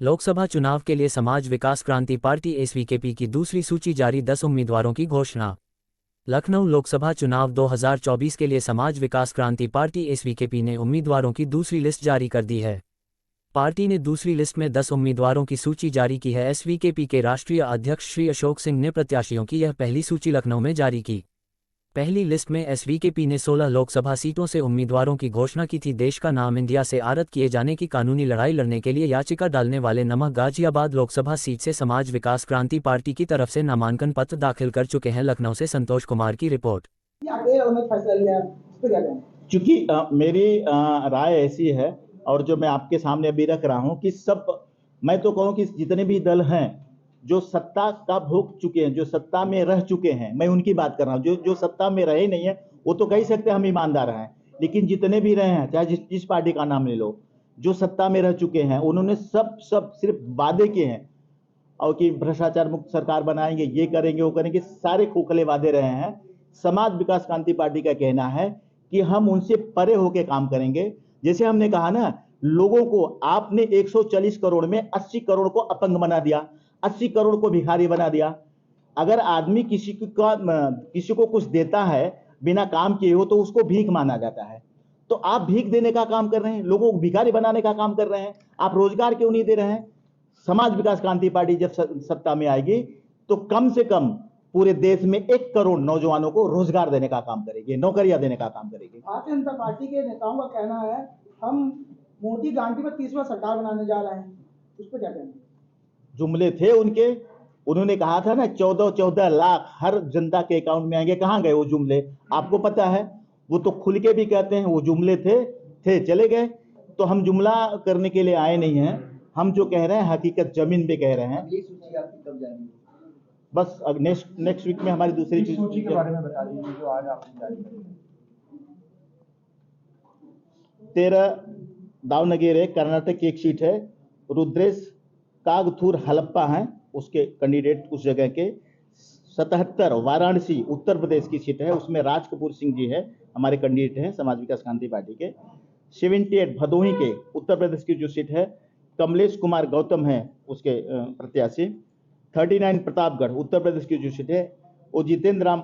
लोकसभा चुनाव के लिए समाज विकास क्रांति पार्टी एसवीकेपी की दूसरी सूची जारी, 10 उम्मीदवारों की घोषणा। लखनऊ लोकसभा चुनाव 2024 के लिए समाज विकास क्रांति पार्टी एसवीकेपी ने उम्मीदवारों की दूसरी लिस्ट जारी कर दी है। पार्टी ने दूसरी लिस्ट में 10 उम्मीदवारों की सूची जारी की है। एसवीकेपी के राष्ट्रीय अध्यक्ष श्री अशोक सिंह ने प्रत्याशियों की यह पहली सूची लखनऊ में जारी की। पहली लिस्ट में एसवीकेपी ने 16 लोकसभा सीटों से उम्मीदवारों की घोषणा की थी। देश का नाम इंडिया से आरत किए जाने की कानूनी लड़ाई लड़ने के लिए याचिका डालने वाले नमक गाजियाबाद लोकसभा सीट से समाज विकास क्रांति पार्टी की तरफ से नामांकन पत्र दाखिल कर चुके हैं। लखनऊ से संतोष कुमार की रिपोर्ट। चूंकि मेरी राय ऐसी है और जो मैं आपके सामने अभी रख रहा हूं कि मैं तो कहूं कि जितने भी दल हैं जो सत्ता का भोग चुके हैं, जो सत्ता में रह चुके हैं, मैं उनकी बात कर रहा हूं। जो सत्ता में रहे नहीं है वो तो कह सकते हैं हम ईमानदार हैं, लेकिन जितने भी रहे हैं, चाहे जिस पार्टी का नाम ले लो, जो सत्ता में रह चुके हैं, उन्होंने सब सिर्फ वादे किए हैं और कि भ्रष्टाचार मुक्त सरकार बनाएंगे, ये करेंगे, वो करेंगे, सारे खोखले वादे रहे हैं। समाज विकास क्रांति पार्टी का कहना है कि हम उनसे परे होकर काम करेंगे। जैसे हमने कहा ना, लोगों को आपने 140 करोड़ में 80 करोड़ को अपंग बना दिया, 80 करोड़ को भिखारी बना दिया। अगर आदमी किसी को कुछ देता है बिना काम किए हो तो उसको भीख माना जाता है। तो आप भीख देने का काम कर रहे हैं, लोगों को भिखारी बनाने का काम कर रहे हैं। आप रोजगार क्यों नहीं दे रहे हैं? समाज विकास क्रांति पार्टी जब सत्ता में आएगी तो कम से कम पूरे देश में 1 करोड़ नौजवानों को रोजगार देने का काम करेगी, नौकरियां देने का काम करेगी। भारतीय जनता पार्टी के नेताओं का कहना है हम मोदी गांधी पर 30वां सरकार बनाने जा रहे हैं, उस पर क्या कहना? जुमले थे उनके, उन्होंने कहा था ना 14 लाख हर जनता के अकाउंट में आएंगे। कहां गए वो जुमले? आपको पता है, वो तो खुल के भी कहते हैं वो जुमले थे चले गए। तो हम जुमला करने के लिए आए नहीं हैं, हम जो कह रहे हैं हकीकत जमीन पे कह रहे हैं। ये सूची आपकी कब जाएगी? बस नेक्स्ट वीक में हमारी दूसरी सूची के बारे में बता दीजिए जो आज आपने जारी की। 13 दावनगेरे कर्नाटक की एक सीट है, रुद्रेश कागथूर हलप्पा हैं उसके कैंडिडेट उस जगह के। 77 वाराणसी उत्तर प्रदेश की सीट है, उसमें राज कपूर सिंह जी है, हमारे कैंडिडेट हैं समाज विकास क्रांति पार्टी के। 78 भदोही के उत्तर प्रदेश की जो सीट है, कमलेश कुमार गौतम है उसके प्रत्याशी। 39 प्रतापगढ़ उत्तर प्रदेश की जो सीट है वो जितेंद्र राम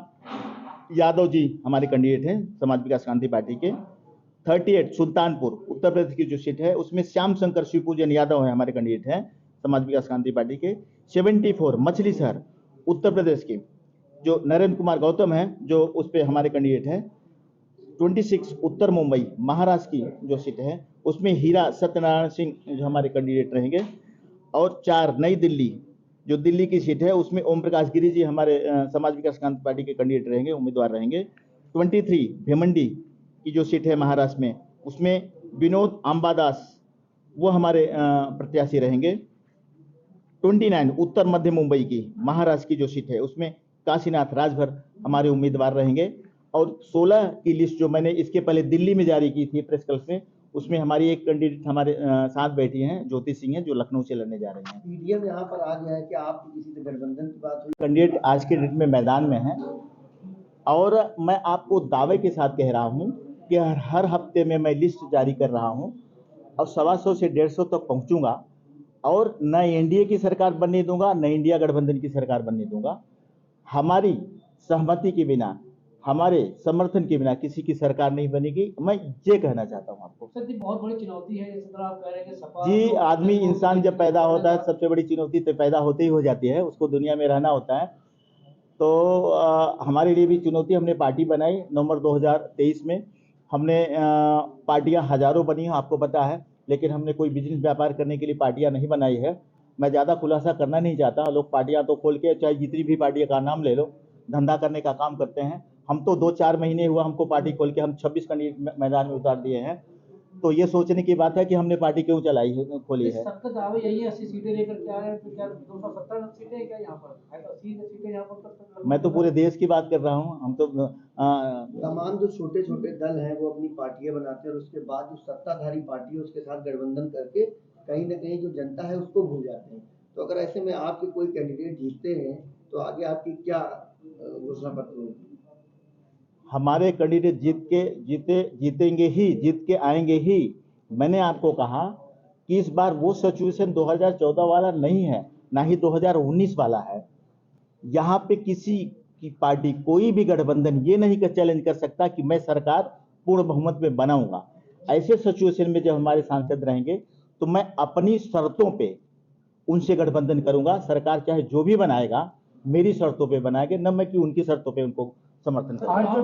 यादव जी हमारे कैंडिडेट हैं समाज विकास क्रांति पार्टी के। 38 सुल्तानपुर उत्तर प्रदेश की जो सीट है उसमें श्याम शंकर शिवपूजन यादव है हमारे कैंडिडेट हैं समाज विकास क्रांति पार्टी के। 74 मछली शहर उत्तर प्रदेश की जो नरेंद्र कुमार गौतम है जो उस पर हमारे कैंडिडेट हैं। 26 उत्तर मुंबई महाराष्ट्र की जो सीट है उसमें हीरा सत्यनारायण सिंह जो हमारे कैंडिडेट रहेंगे। और 4 नई दिल्ली जो दिल्ली की सीट है उसमें ओम प्रकाश गिरी जी हमारे समाज विकास क्रांति पार्टी के कैंडिडेट रहेंगे, उम्मीदवार रहेंगे। 23 भिमंडी की जो सीट है महाराष्ट्र में उसमें विनोद अंबादास वो हमारे प्रत्याशी रहेंगे। 29 उत्तर मध्य मुंबई की महाराष्ट्र की जो सीट है उसमें काशीनाथ राजभर हमारे उम्मीदवार रहेंगे। और 16 की लिस्ट जो मैंने इसके पहले दिल्ली में जारी की थी प्रेस क्लब में, उसमें हमारी एक कैंडिडेट हमारे साथ बैठी हैं, ज्योति सिंह है, जो लखनऊ से लड़ने जा रहे हैं। पीडीएम यहाँ पर आ गया है कि आप किसी से गठबंधन की बात हुई? कैंडिडेट आज के डेट में मैदान में है और मैं आपको दावे के साथ कह रहा हूं कि हर हफ्ते में मैं लिस्ट जारी कर रहा हूं और 125 से 150 तक पहुंचूंगा और न एनडीए की सरकार बनने दूंगा न इंडिया गठबंधन की सरकार बनने दूंगा। हमारी सहमति के बिना, हमारे समर्थन के बिना किसी की सरकार नहीं बनेगी। मैं ये कहना चाहता हूं आपको। सर जी, बहुत बड़ी चुनौती है, इस तरह आप कह रहे हैं कि सपा जी, आदमी इंसान जब पैदा होता है सबसे बड़ी चुनौती तो पैदा होते ही हो जाती है, उसको दुनिया में रहना होता है। तो हमारे लिए भी चुनौती, हमने पार्टी बनाई नवंबर 2023 में। हमने पार्टियां हजारों बनी हैं आपको पता है, लेकिन हमने कोई बिजनेस व्यापार करने के लिए पार्टियां नहीं बनाई है। मैं ज़्यादा खुलासा करना नहीं चाहता, लोग पार्टियां तो खोल के चाहे जितनी भी पार्टियों का नाम ले लो, धंधा करने का काम करते हैं। हम तो 2-4 महीने हुआ हमको पार्टी खोल के, हम 26 कैंडिडेट मैदान में उतार दिए हैं। तो ये सोचने की बात है कि हमने पार्टी क्यों चलाई है, खोली है। सबका दावा यही है 80 सीटें लेकर के आए हैं, तो क्या 270 सीटें हैं क्या यहाँ पर? 80 सीटें यहाँ पर? मैं तो पूरे देश की बात कर रहा हूँ। हम तो तमाम जो छोटे छोटे दल हैं वो अपनी पार्टियां बनाते हैं और उसके बाद जो सत्ताधारी पार्टी है उसके साथ गठबंधन करके कहीं ना कहीं जो जनता है उसको भूल जाते हैं। तो अगर ऐसे में आपके कोई कैंडिडेट जीतते हैं तो आगे आपकी क्या घोषणा पत्र होगी? हमारे कैंडिडेट जीतेंगे ही, जीत के आएंगे ही। मैंने आपको कहा कि इस बार वो सिचुएशन 2014 वाला नहीं है, ना ही 2019 वाला है। यहाँ पे किसी की पार्टी, कोई भी गठबंधन ये नहीं कर चैलेंज कर सकता कि मैं सरकार पूर्ण बहुमत में बनाऊंगा। ऐसे सिचुएशन में जब हमारे सांसद रहेंगे तो मैं अपनी शर्तों पे उनसे गठबंधन करूंगा। सरकार चाहे जो भी बनाएगा मेरी शर्तों पे बनाएगा, न मैं कि उनकी शर्तों पे उनको समर्थन करूंगा।